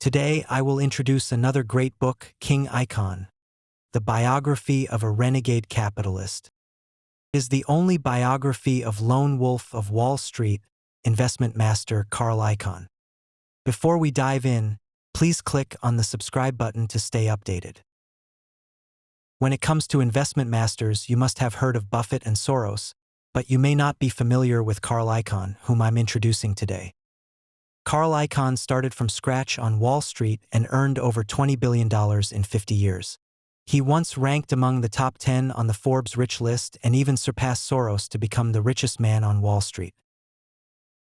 Today, I will introduce another great book, King Icahn, The Biography of a Renegade Capitalist. It is the only biography of lone wolf of Wall Street, investment master Carl Icahn. Before we dive in, please click on the subscribe button to stay updated. When it comes to investment masters, you must have heard of Buffett and Soros, but you may not be familiar with Carl Icahn, whom I'm introducing today. Carl Icahn started from scratch on Wall Street and earned over $20 billion in 50 years. He once ranked among the top 10 on the Forbes rich list and even surpassed Soros to become the richest man on Wall Street.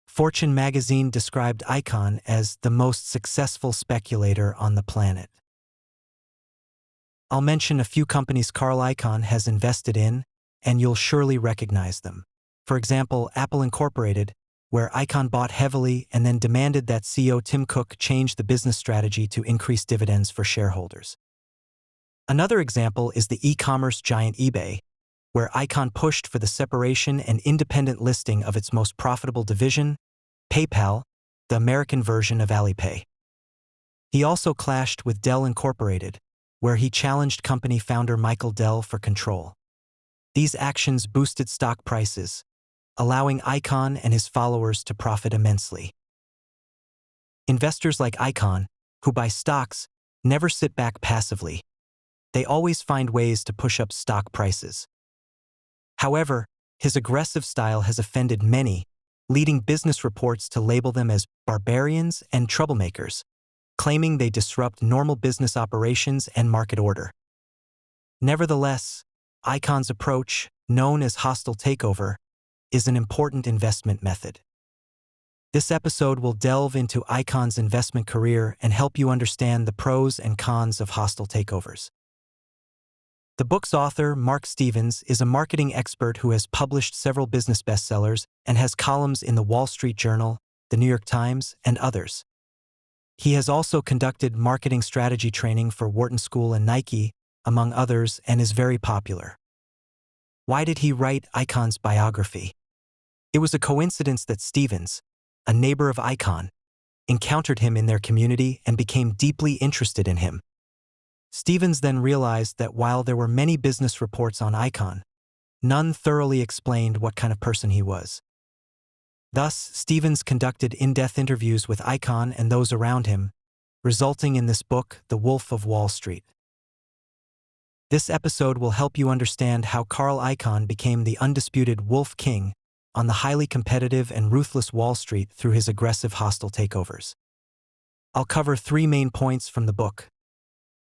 Fortune magazine described Icahn as the most successful speculator on the planet. I'll mention a few companies Carl Icahn has invested in, and you'll surely recognize them. For example, Apple Incorporated, where Icahn bought heavily and then demanded that CEO Tim Cook change the business strategy to increase dividends for shareholders. Another example is the e-commerce giant eBay, where Icahn pushed for the separation and independent listing of its most profitable division, PayPal, the American version of Alipay. He also clashed with Dell Incorporated, where he challenged company founder Michael Dell for control. These actions boosted stock prices, allowing Icahn and his followers to profit immensely. Investors like Icahn, who buy stocks, never sit back passively. They always find ways to push up stock prices. However, his aggressive style has offended many, leading business reports to label them as barbarians and troublemakers, claiming they disrupt normal business operations and market order. Nevertheless, Icahn's approach, known as hostile takeover, is an important investment method. This episode will delve into Icahn's investment career and help you understand the pros and cons of hostile takeovers. The book's author, Mark Stevens, is a marketing expert who has published several business bestsellers and has columns in the Wall Street Journal, the New York Times, and others. He has also conducted marketing strategy training for Wharton School and Nike, among others, and is very popular. Why did he write Icahn's biography? It was a coincidence that Stevens, a neighbor of Icahn, encountered him in their community and became deeply interested in him. Stevens then realized that while there were many business reports on Icahn, none thoroughly explained what kind of person he was. Thus, Stevens conducted in-depth interviews with Icahn and those around him, resulting in this book, The Wolf of Wall Street. This episode will help you understand how Carl Icahn became the undisputed Wolf King on the highly competitive and ruthless Wall Street through his aggressive hostile takeovers. I'll cover 3 main points from the book.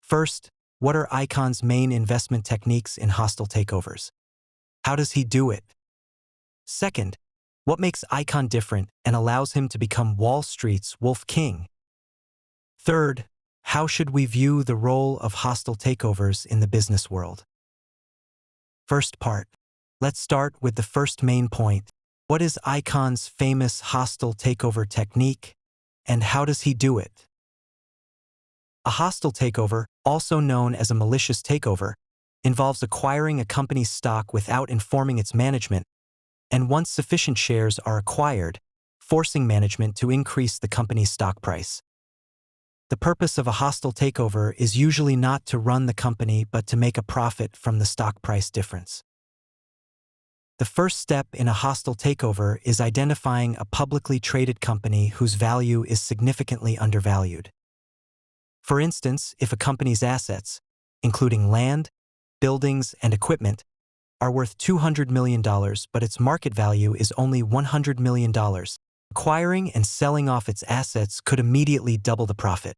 First, what are Icahn's main investment techniques in hostile takeovers? How does he do it? Second, what makes Icahn different and allows him to become Wall Street's Wolf King? Third, how should we view the role of hostile takeovers in the business world? First part. Let's start with the first main point. What is Icahn's famous hostile takeover technique, and how does he do it? A hostile takeover, also known as a malicious takeover, involves acquiring a company's stock without informing its management, and once sufficient shares are acquired, forcing management to increase the company's stock price. The purpose of a hostile takeover is usually not to run the company but to make a profit from the stock price difference. The first step in a hostile takeover is identifying a publicly traded company whose value is significantly undervalued. For instance, if a company's assets, including land, buildings, and equipment, are worth $200 million but its market value is only $100 million, acquiring and selling off its assets could immediately double the profit.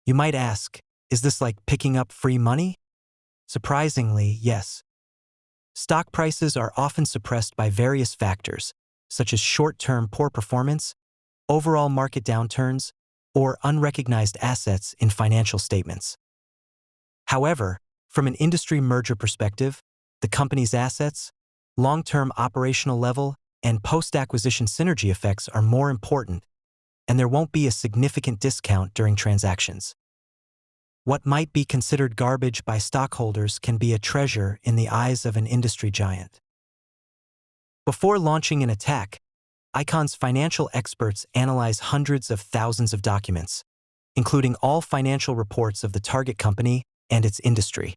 You might ask, is this like picking up free money? Surprisingly, yes. Stock prices are often suppressed by various factors, such as short-term poor performance, overall market downturns, or unrecognized assets in financial statements. However, from an industry merger perspective, the company's assets, long-term operational level, and post-acquisition synergy effects are more important, and there won't be a significant discount during transactions. What might be considered garbage by stockholders can be a treasure in the eyes of an industry giant. Before launching an attack, Icahn's financial experts analyze hundreds of thousands of documents, including all financial reports of the target company and its industry.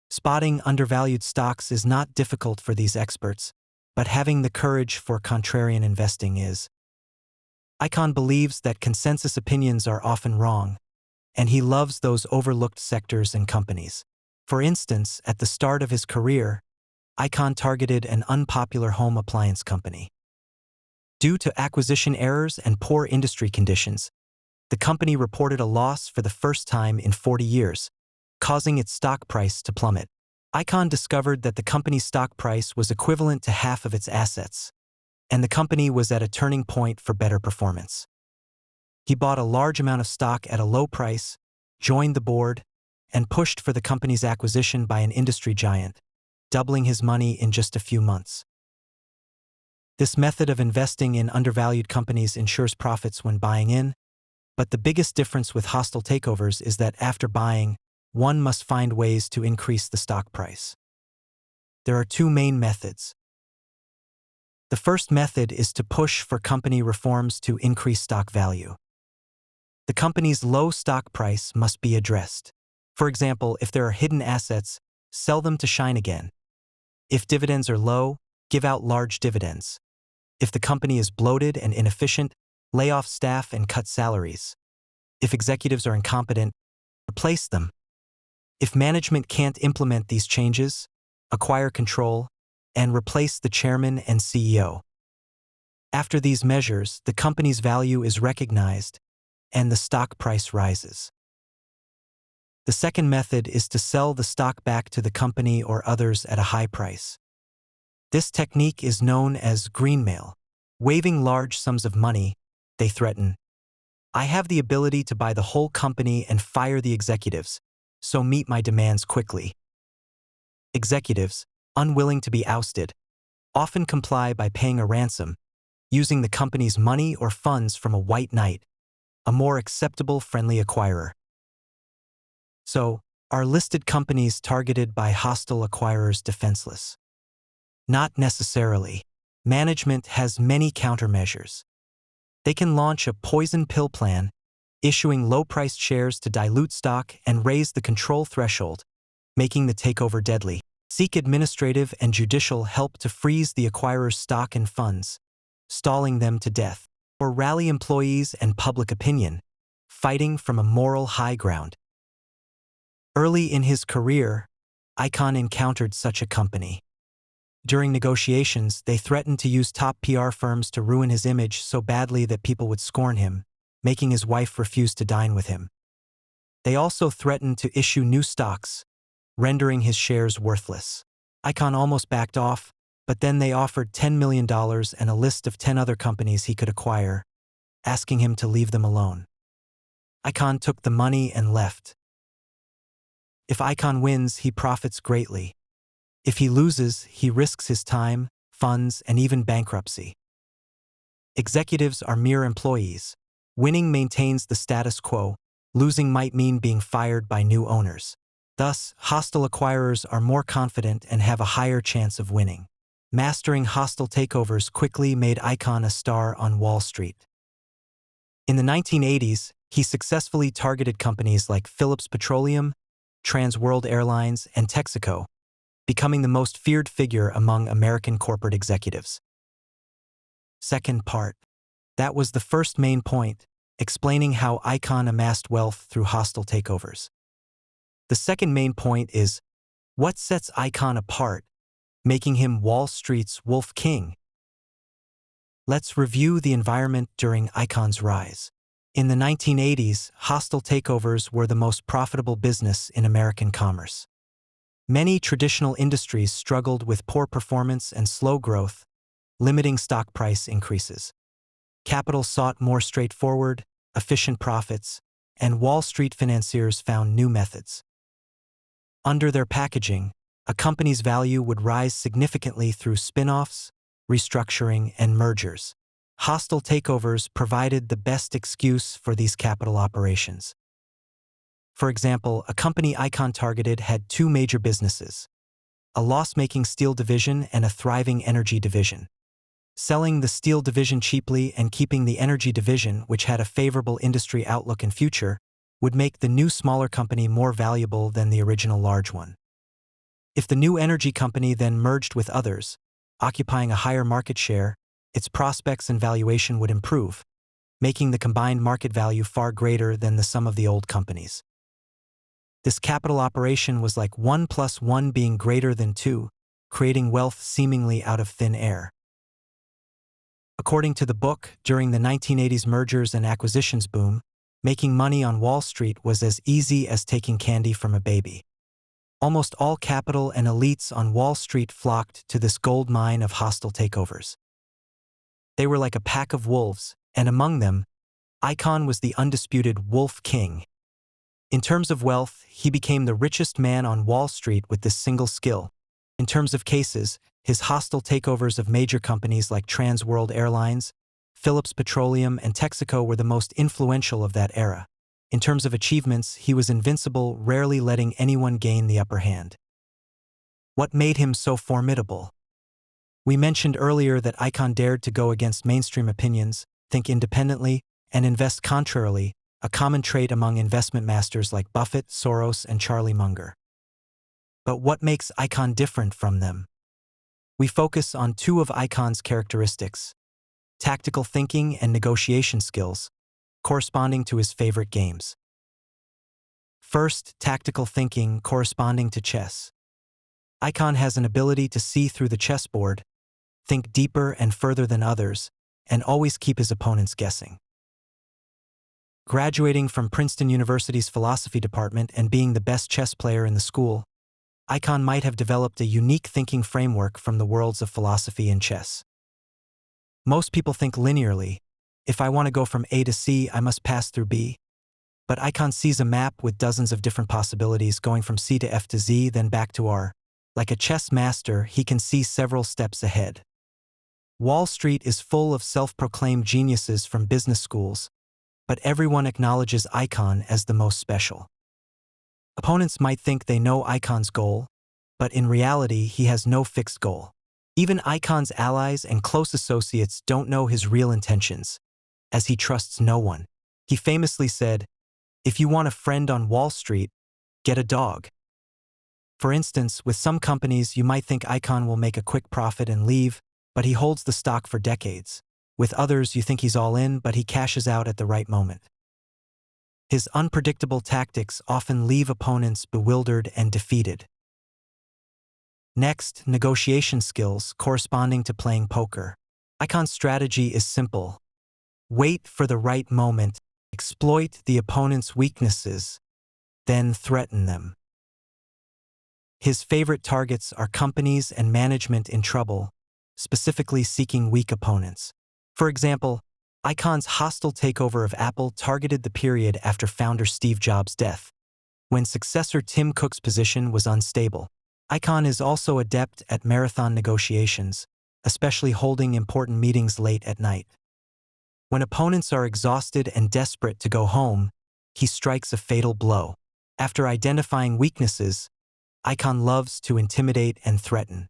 Spotting undervalued stocks is not difficult for these experts, but having the courage for contrarian investing is. Icahn believes that consensus opinions are often wrong, and he loves those overlooked sectors and companies. For instance, at the start of his career, Icahn targeted an unpopular home appliance company. Due to acquisition errors and poor industry conditions, the company reported a loss for the first time in 40 years, causing its stock price to plummet. Icahn discovered that the company's stock price was equivalent to half of its assets, and the company was at a turning point for better performance. He bought a large amount of stock at a low price, joined the board, and pushed for the company's acquisition by an industry giant, doubling his money in just a few months. This method of investing in undervalued companies ensures profits when buying in, but the biggest difference with hostile takeovers is that after buying, one must find ways to increase the stock price. There are two main methods. The first method is to push for company reforms to increase stock value. The company's low stock price must be addressed. For example, if there are hidden assets, sell them to shine again. If dividends are low, give out large dividends. If the company is bloated and inefficient, lay off staff and cut salaries. If executives are incompetent, replace them. If management can't implement these changes, acquire control, and replace the chairman and CEO. After these measures, the company's value is recognized, and the stock price rises. The second method is to sell the stock back to the company or others at a high price. This technique is known as greenmail. Waiving large sums of money, they threaten, "I have the ability to buy the whole company and fire the executives, so meet my demands quickly." Executives, unwilling to be ousted, often comply by paying a ransom, using the company's money or funds from a white knight, a more acceptable friendly acquirer. So, are listed companies targeted by hostile acquirers defenseless? Not necessarily. Management has many countermeasures. They can launch a poison pill plan, issuing low-priced shares to dilute stock and raise the control threshold, making the takeover deadly. Seek administrative and judicial help to freeze the acquirer's stock and funds, stalling them to death. Or rally employees and public opinion, fighting from a moral high ground. Early in his career, Icahn encountered such a company. During negotiations, they threatened to use top PR firms to ruin his image so badly that people would scorn him, making his wife refuse to dine with him. They also threatened to issue new stocks, rendering his shares worthless. Icahn almost backed off, but then they offered $10 million and a list of 10 other companies he could acquire, asking him to leave them alone. Icahn took the money and left. If Icahn wins, he profits greatly. If he loses, he risks his time, funds, and even bankruptcy. Executives are mere employees. Winning maintains the status quo. Losing might mean being fired by new owners. Thus, hostile acquirers are more confident and have a higher chance of winning. Mastering hostile takeovers quickly made Icahn a star on Wall Street. In the 1980s, he successfully targeted companies like Phillips Petroleum, Trans World Airlines, and Texaco, becoming the most feared figure among American corporate executives. Second part. That was the first main point, explaining how Icahn amassed wealth through hostile takeovers. The second main point is, what sets Icahn apart, making him Wall Street's Wolf King? Let's review the environment during Icahn's rise. In the 1980s, hostile takeovers were the most profitable business in American commerce. Many traditional industries struggled with poor performance and slow growth, limiting stock price increases. Capital sought more straightforward, efficient profits, and Wall Street financiers found new methods. Under their packaging, a company's value would rise significantly through spin-offs, restructuring, and mergers. Hostile takeovers provided the best excuse for these capital operations. For example, a company Icahn targeted had two major businesses, a loss-making steel division and a thriving energy division. selling the steel division cheaply and keeping the energy division, which had a favorable industry outlook and future, would make the new smaller company more valuable than the original large one. If the new energy company then merged with others, occupying a higher market share, its prospects and valuation would improve, making the combined market value far greater than the sum of the old companies. This capital operation was like 1 + 1 being greater than 2, creating wealth seemingly out of thin air. According to the book, during the 1980s mergers and acquisitions boom, making money on Wall Street was as easy as taking candy from a baby. Almost all capital and elites on Wall Street flocked to this gold mine of hostile takeovers. They were like a pack of wolves, and among them, Icahn was the undisputed Wolf King. In terms of wealth, he became the richest man on Wall Street with this single skill. In terms of cases, his hostile takeovers of major companies like Trans World Airlines, Phillips Petroleum, and Texaco were the most influential of that era. In terms of achievements, he was invincible, rarely letting anyone gain the upper hand. What made him so formidable? We mentioned earlier that Icahn dared to go against mainstream opinions, think independently, and invest contrarily, a common trait among investment masters like Buffett, Soros, and Charlie Munger. But what makes Icahn different from them? We focus on two of Icahn's characteristics: tactical thinking and negotiation skills, corresponding to his favorite games. First, tactical thinking corresponding to chess. Icahn has an ability to see through the chessboard, think deeper and further than others, and always keep his opponents guessing. Graduating from Princeton University's philosophy department and being the best chess player in the school, Icahn might have developed a unique thinking framework from the worlds of philosophy and chess. Most people think linearly. If I want to go from A to C, I must pass through B. But Icahn sees a map with dozens of different possibilities going from C to F to Z, then back to R. Like a chess master, he can see several steps ahead. Wall Street is full of self-proclaimed geniuses from business schools, but everyone acknowledges Icahn as the most special. Opponents might think they know Icahn's goal, but in reality, he has no fixed goal. Even Icahn's allies and close associates don't know his real intentions, as he trusts no one. He famously said, "If you want a friend on Wall Street, get a dog." For instance, with some companies, you might think Icahn will make a quick profit and leave, but he holds the stock for decades. With others, you think he's all in, but he cashes out at the right moment. His unpredictable tactics often leave opponents bewildered and defeated. Next, negotiation skills corresponding to playing poker. Icahn's strategy is simple. Wait for the right moment, exploit the opponent's weaknesses, then threaten them. His favorite targets are companies and management in trouble, specifically seeking weak opponents. For example, Icahn's hostile takeover of Apple targeted the period after founder Steve Jobs' death, when successor Tim Cook's position was unstable. Icahn is also adept at marathon negotiations, especially holding important meetings late at night. When opponents are exhausted and desperate to go home, he strikes a fatal blow. After identifying weaknesses, Icahn loves to intimidate and threaten.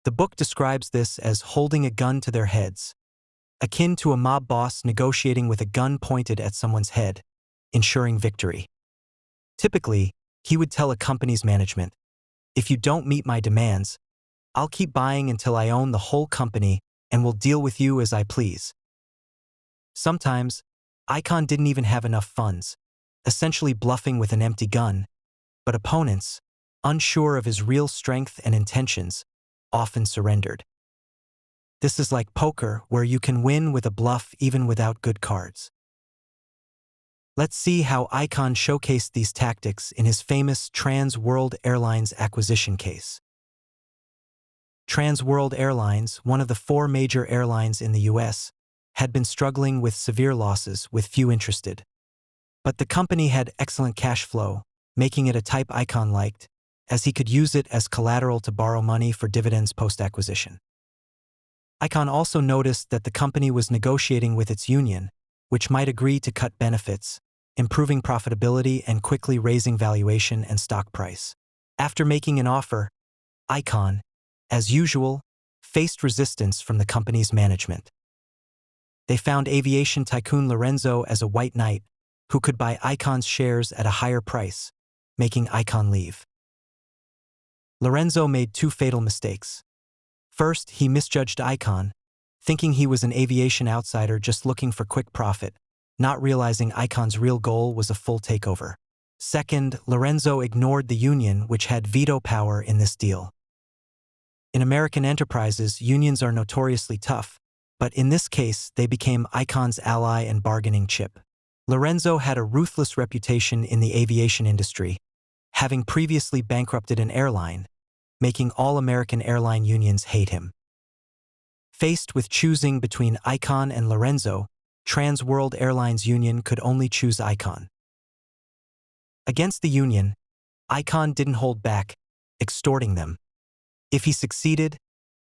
The book describes this as holding a gun to their heads, akin to a mob boss negotiating with a gun pointed at someone's head, ensuring victory. Typically, he would tell a company's management, "If you don't meet my demands, I'll keep buying until I own the whole company and will deal with you as I please." Sometimes, Icahn didn't even have enough funds, essentially bluffing with an empty gun, but opponents, unsure of his real strength and intentions, often surrendered. This is like poker, where you can win with a bluff even without good cards. Let's see how Icahn showcased these tactics in his famous Trans World Airlines acquisition case. Trans World Airlines, one of the 4 major airlines in the U.S., had been struggling with severe losses with few interested. But the company had excellent cash flow, making it a type Icahn liked, as he could use it as collateral to borrow money for dividends post-acquisition. Icahn also noticed that the company was negotiating with its union, which might agree to cut benefits, improving profitability and quickly raising valuation and stock price. After making an offer, Icahn, as usual, faced resistance from the company's management. They found aviation tycoon Lorenzo as a white knight who could buy Icahn's shares at a higher price, making Icahn leave. Lorenzo made two fatal mistakes. First, he misjudged Icahn, thinking he was an aviation outsider just looking for quick profit, not realizing Icahn's real goal was a full takeover. Second, Lorenzo ignored the union, which had veto power in this deal. In American enterprises, unions are notoriously tough, but in this case, they became Icahn's ally and bargaining chip. Lorenzo had a ruthless reputation in the aviation industry, having previously bankrupted an airline, making all American airline unions hate him. Faced with choosing between Icahn and Lorenzo, Trans World Airlines Union could only choose Icahn. Against the union, Icahn didn't hold back, extorting them. If he succeeded,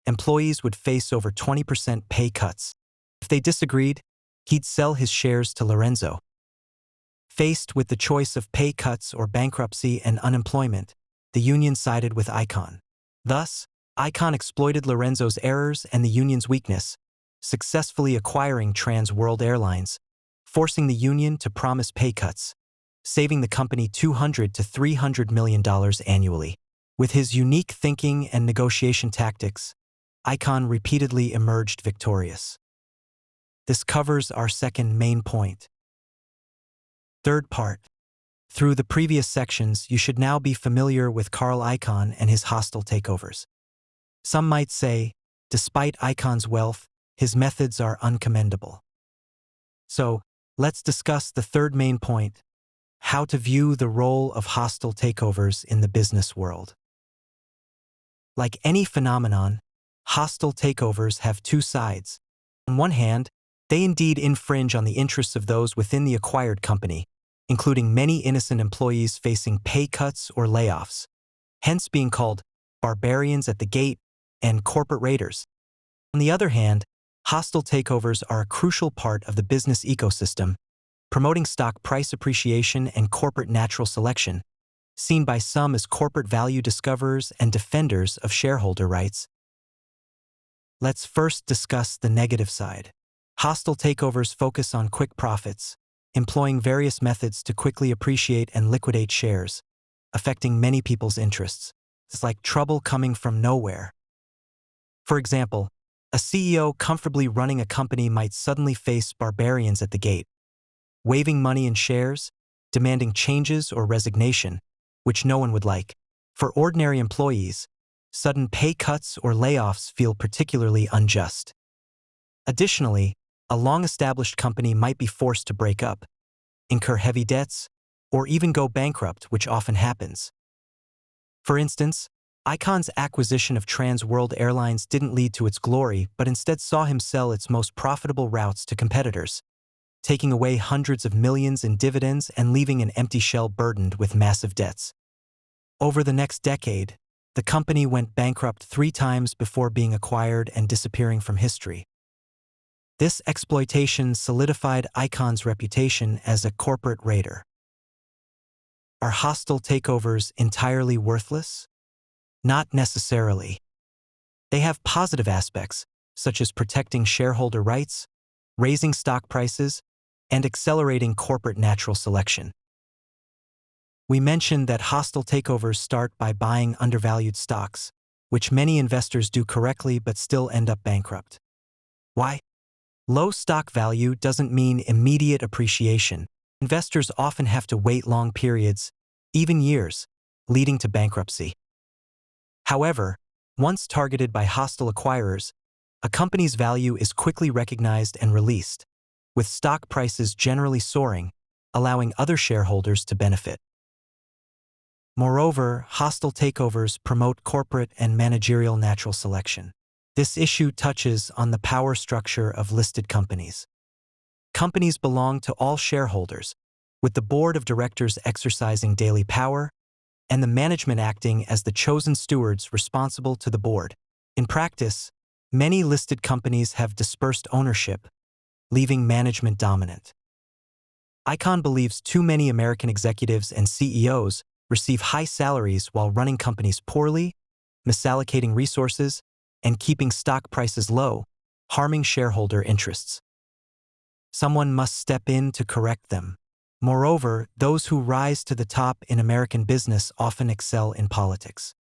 employees would face over 20% pay cuts. If they disagreed, he'd sell his shares to Lorenzo. Faced with the choice of pay cuts or bankruptcy and unemployment, the union sided with Icahn. Thus, Icahn exploited Lorenzo's errors and the union's weakness, successfully acquiring Trans World Airlines, forcing the union to promise pay cuts, saving the company $200 to $300 million annually. With his unique thinking and negotiation tactics, Icahn repeatedly emerged victorious. This covers our second main point. Third part. Through the previous sections, you should now be familiar with Carl Icahn and his hostile takeovers. Some might say, despite Icahn's wealth, his methods are uncommendable. So, let's discuss the third main point: how to view the role of hostile takeovers in the business world. Like any phenomenon, hostile takeovers have two sides. On one hand, they indeed infringe on the interests of those within the acquired company, including many innocent employees facing pay cuts or layoffs, hence being called barbarians at the gate and corporate raiders. On the other hand, hostile takeovers are a crucial part of the business ecosystem, promoting stock price appreciation and corporate natural selection, seen by some as corporate value discoverers and defenders of shareholder rights. Let's first discuss the negative side. Hostile takeovers focus on quick profits, employing various methods to quickly appreciate and liquidate shares, affecting many people's interests. It's like trouble coming from nowhere. For example, a CEO comfortably running a company might suddenly face barbarians at the gate, waiving money in shares, demanding changes or resignation, which no one would like. For ordinary employees, sudden pay cuts or layoffs feel particularly unjust. Additionally, a long-established company might be forced to break up, incur heavy debts, or even go bankrupt, which often happens. For instance, Icahn's acquisition of Trans World Airlines didn't lead to its glory, but instead saw him sell its most profitable routes to competitors, taking away hundreds of millions in dividends and leaving an empty shell burdened with massive debts. Over the next decade, the company went bankrupt 3 times before being acquired and disappearing from history. This exploitation solidified Icahn's reputation as a corporate raider. Are hostile takeovers entirely worthless? Not necessarily. They have positive aspects, such as protecting shareholder rights, raising stock prices, and accelerating corporate natural selection. We mentioned that hostile takeovers start by buying undervalued stocks, which many investors do correctly but still end up bankrupt. Why? Low stock value doesn't mean immediate appreciation. Investors often have to wait long periods, even years, leading to bankruptcy. However, once targeted by hostile acquirers, a company's value is quickly recognized and released, with stock prices generally soaring, allowing other shareholders to benefit. Moreover, hostile takeovers promote corporate and managerial natural selection. This issue touches on the power structure of listed companies. Companies belong to all shareholders, with the board of directors exercising daily power and the management acting as the chosen stewards responsible to the board. In practice, many listed companies have dispersed ownership, leaving management dominant. Icahn believes too many American executives and CEOs receive high salaries while running companies poorly, misallocating resources, and keeping stock prices low, harming shareholder interests. Someone must step in to correct them. Moreover, those who rise to the top in American business often excel in politics.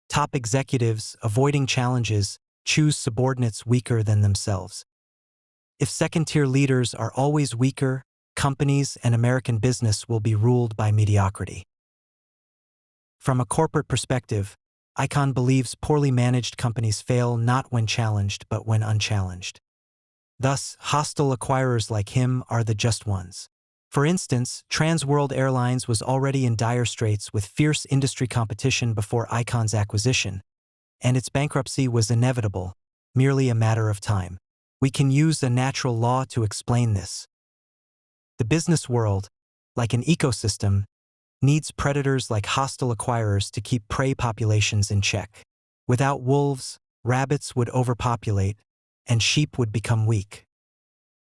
Top executives, avoiding challenges, choose subordinates weaker than themselves. If second-tier leaders are always weaker, companies and American business will be ruled by mediocrity. From a corporate perspective, Icahn believes poorly managed companies fail not when challenged but when unchallenged. Thus, hostile acquirers like him are the just ones. For instance, Trans World Airlines was already in dire straits with fierce industry competition before Icahn's acquisition, and its bankruptcy was inevitable, merely a matter of time. We can use a natural law to explain this. The business world, like an ecosystem, needs predators like hostile acquirers to keep prey populations in check. Without wolves, rabbits would overpopulate, and sheep would become weak.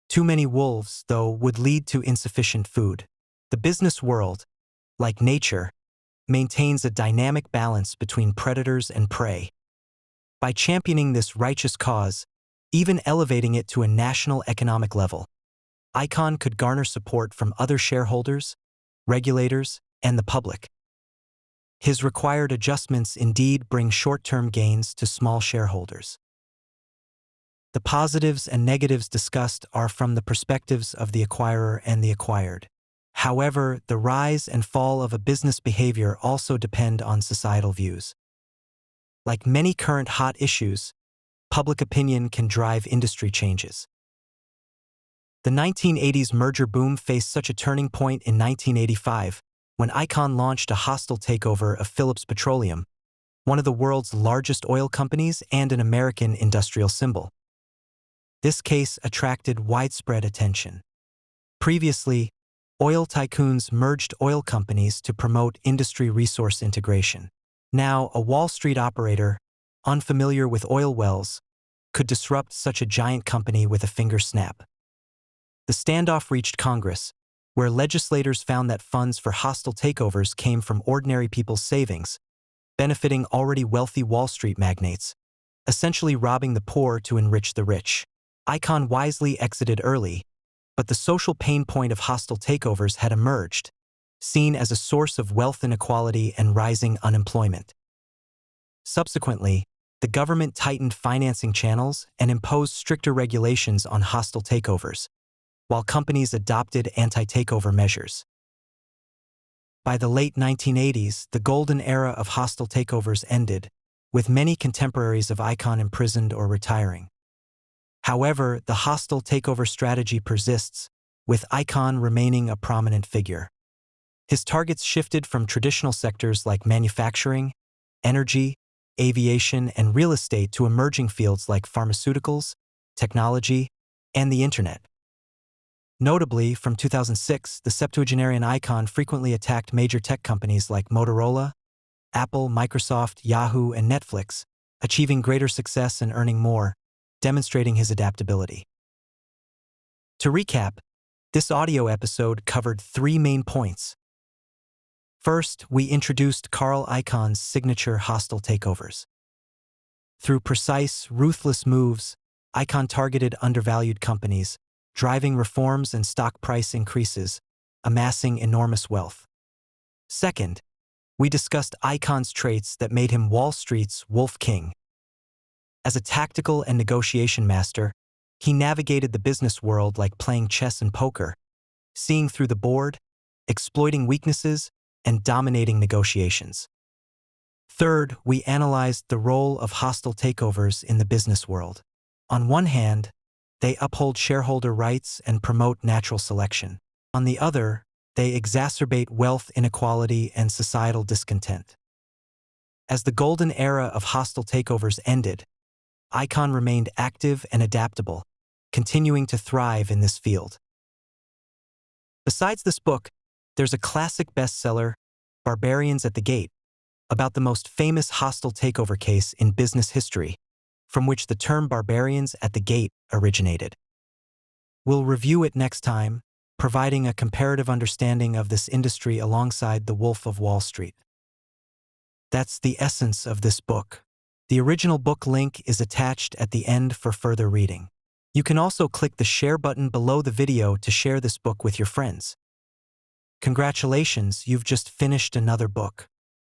Too many wolves, though, would lead to insufficient food. The business world, like nature, maintains a dynamic balance between predators and prey. By championing this righteous cause, even elevating it to a national economic level, Icahn could garner support from other shareholders, regulators, and the public. His required adjustments indeed bring short-term gains to small shareholders. The positives and negatives discussed are from the perspectives of the acquirer and the acquired. However, the rise and fall of a business behavior also depend on societal views. Like many current hot issues, public opinion can drive industry changes. The 1980s merger boom faced such a turning point in 1985 when Icahn launched a hostile takeover of Phillips Petroleum, one of the world's largest oil companies and an American industrial symbol. This case attracted widespread attention. Previously, oil tycoons merged oil companies to promote industry resource integration. Now, a Wall Street operator, unfamiliar with oil wells, could disrupt such a giant company with a finger snap. The standoff reached Congress, where legislators found that funds for hostile takeovers came from ordinary people's savings, benefiting already wealthy Wall Street magnates, essentially robbing the poor to enrich the rich. Icahn wisely exited early, but the social pain point of hostile takeovers had emerged, seen as a source of wealth inequality and rising unemployment. Subsequently, the government tightened financing channels and imposed stricter regulations on hostile takeovers, while companies adopted anti-takeover measures. By the late 1980s, the golden era of hostile takeovers ended, with many contemporaries of Icahn imprisoned or retiring. However, the hostile takeover strategy persists, with Icahn remaining a prominent figure. His targets shifted from traditional sectors like manufacturing, energy, aviation, and real estate to emerging fields like pharmaceuticals, technology, and the Internet. Notably, from 2006, the septuagenarian Icahn frequently attacked major tech companies like Motorola, Apple, Microsoft, Yahoo, and Netflix, achieving greater success and earning more, demonstrating his adaptability. To recap, this audio episode covered 3 main points. First, we introduced Carl Icahn's signature hostile takeovers. Through precise, ruthless moves, Icahn targeted undervalued companies, driving reforms and stock price increases, amassing enormous wealth. Second, we discussed Icahn's traits that made him Wall Street's Wolf King. As a tactical and negotiation master, he navigated the business world like playing chess and poker, seeing through the board, exploiting weaknesses, and dominating negotiations. Third, we analyzed the role of hostile takeovers in the business world. On one hand, they uphold shareholder rights and promote natural selection. On the other, they exacerbate wealth inequality and societal discontent. As the golden era of hostile takeovers ended, Icahn remained active and adaptable, continuing to thrive in this field. Besides this book, there's a classic bestseller, Barbarians at the Gate, about the most famous hostile takeover case in business history, from which the term barbarians at the gate originated. We'll review it next time, providing a comparative understanding of this industry alongside The Wolf of Wall Street. That's the essence of this book. The original book link is attached at the end for further reading. You can also click the share button below the video to share this book with your friends. Congratulations, you've just finished another book.